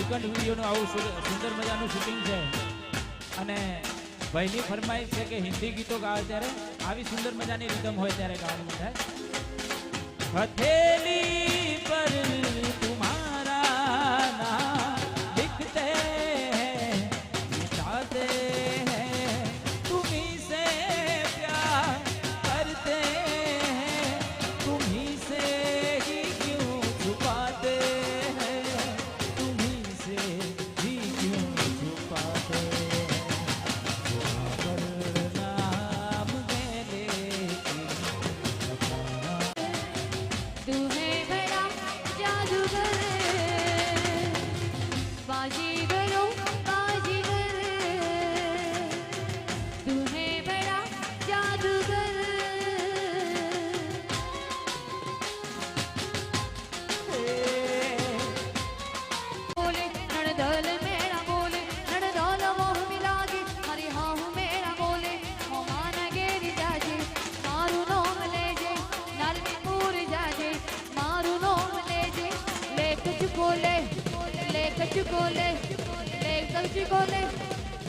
નીલકંઠ વિડીયોનું આવું સુંદર મજાનું શૂટિંગ છે અને ભાઈની ફરમાઈશ છે કે હિન્દી ગીતો ગાવે ત્યારે આવી સુંદર મજાની રીધમ હોય ત્યારે ગાવાનું થાય। હથેલી પર તુમ્હારા નામ लिखते हैं मिटाते हैं तुम्हीं से प्यार करते हैं तुम्हीं से ही क्यों छुपाते हैं तुम्हीं से ही क्यों छुपाते हैं पर नाम ले तू है बड़ा जादूगर बाजीगरो बाजीगर तू है बड़ा जादूगर बोले नड़दल मेरा बोले नड़दल मोह मिलागे हरी हाँ मेरा बोले मोमान गेरी जाजे मारू नोम लेजे लालनी पूर जाजे मारू नोम लेजे ले कुछ बोले ले कुछ बोले ले कुछ बोले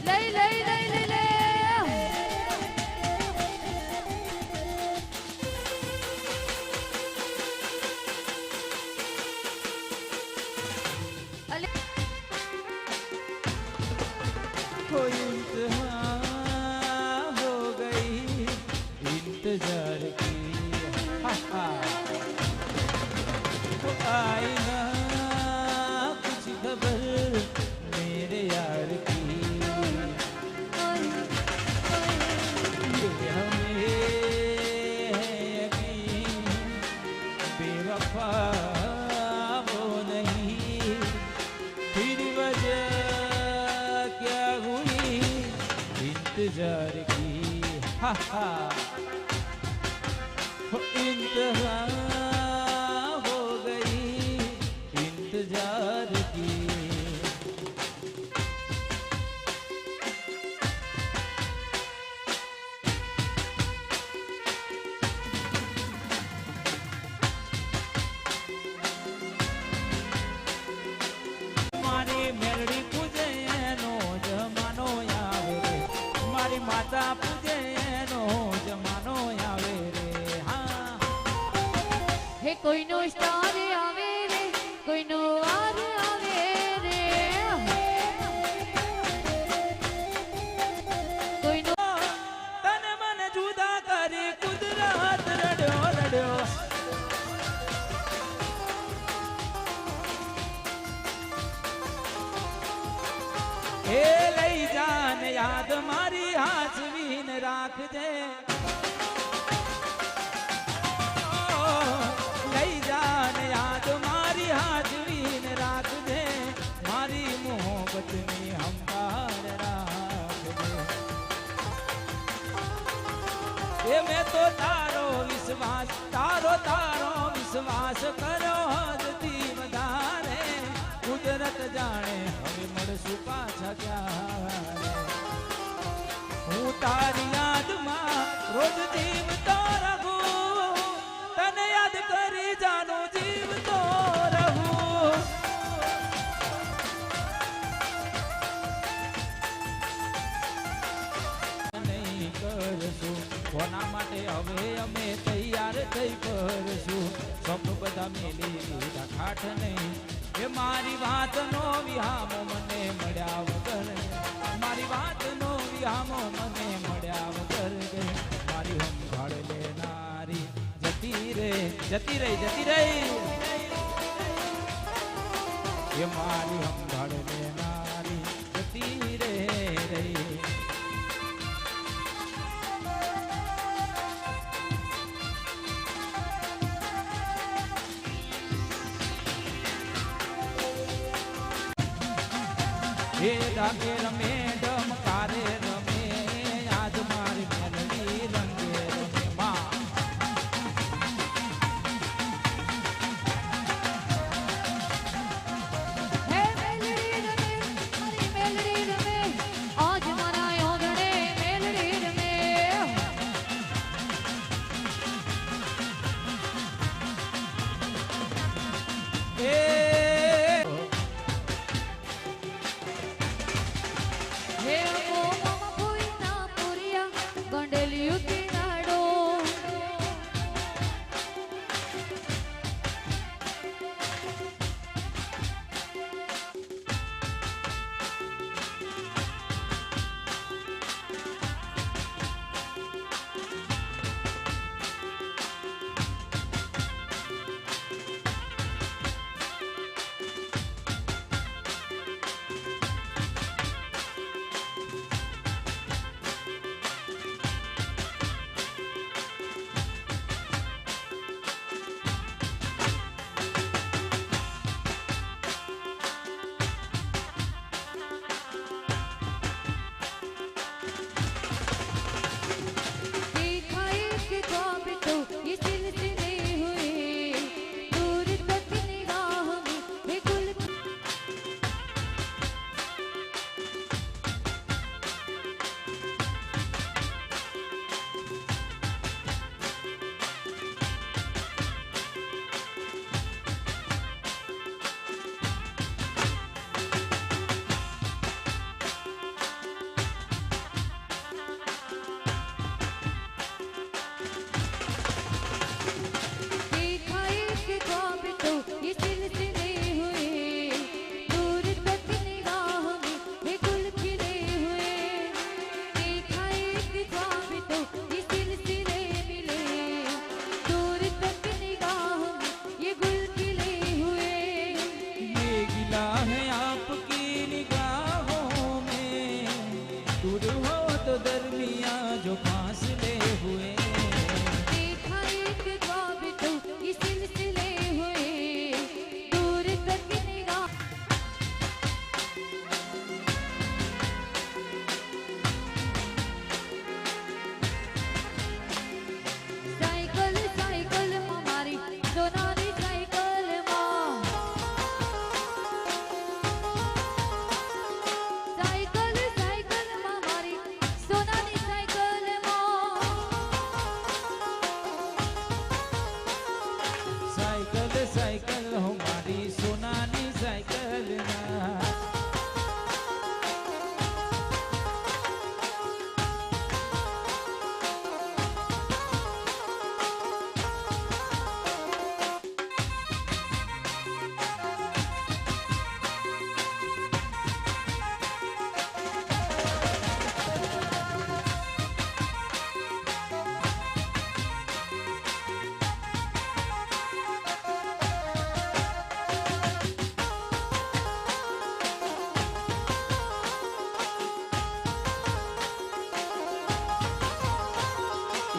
ले ले ले ले ले अले कोई इंतहा हो गई इंतजार की हा हा तो आई ना कुछ खबर मेरे यार की ये हमें है यकीन बेवफा वो नहीं फिर वजह क्या हुई इंतजार की हा हा इंतहा हो गई इंतजार की મારી મેરડી પૂજે એનો જમાનો આવે રે મારી માતા પૂજે એનો જમાનો આવે રે હા हे कोई नो स्टार आवे रे कोई नो आर आवे रे कोई नो તન મન જુદા કરી કુદરત રડ્યો રડ્યો એ લઈ જાન યાદ મારી હાચવીને રાખજે લઈ જાન યાદ મારી હાચવીને રાખજે મારી મોહબ્બતની સંભાળ રાખજે એ મેં તો તારો વિશ્વાસ કર્યો હદથી વધારે કુદરત જાણે હવે મળશું પાછા ક્યારે હું તારી યાદમાં રોજ જીવતો રહું તને યાદ કરી જાનું જીવતો રહું નહીં કરશું કોના માટે હવે અમે તૈયાર થઈ કરશું સ્વપ્ન બધા મેલી દીધા ખાઠ નહીં એ મારી વાતનો વિહામો મને મળ્યા વગર મારી વાતનો વિહામો મને મળ્યા વગર ગઈ મારી સંભાળ લેનારી જતી રહી એ મારી સંભાળ લેનારી જતી રહી એ ડાકે રમે ડમકારે રમે આજ મારી મેલડી રંગે રમે માં हे मेलडी रमे हरी मेलडी रमे आज मना योगणे मेलडी रमे એ मसले हुए देखा एक ख्वाब तो ये सिलसिले हुए दूर तक निगाह साइकिल साइकिल हमारी सोनारी साइकिल माँ साइकिल साइकिल हमारी सोनारी साइकिल माँ साइकिल साइकिल हमारी सोनानी साइकिल ना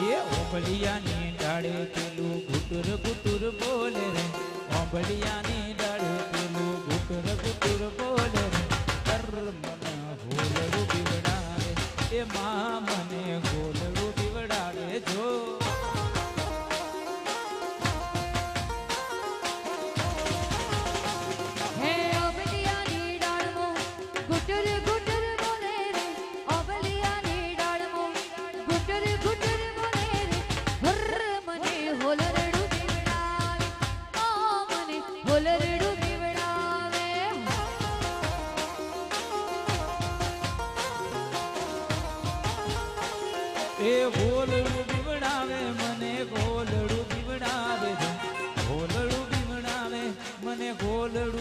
એ ઓંબલિયાની ડાળે પેલું ગુટુર ગુટુર બોલે રે ઓંબલિયાની ડાળે પેલું ગુટુર ગુટુર બોલે રે કર મને ગોલડું બીવડાવે એ માં મને ગોલડું બીવડાવે જો હે અબલિયાની ડાળમો ગુટર ગુટર બોલે રે અબલિયાની ડાળમો ગુટર ગુટર બોલે રે હર મને હોલરડું બીવડાવે આ મને હોલરડું બીવડાવે એ ગોલડું બીવડાવે મને ગોલડું બીવડાવે ગોલડું બીવડાવે મને ગોલડું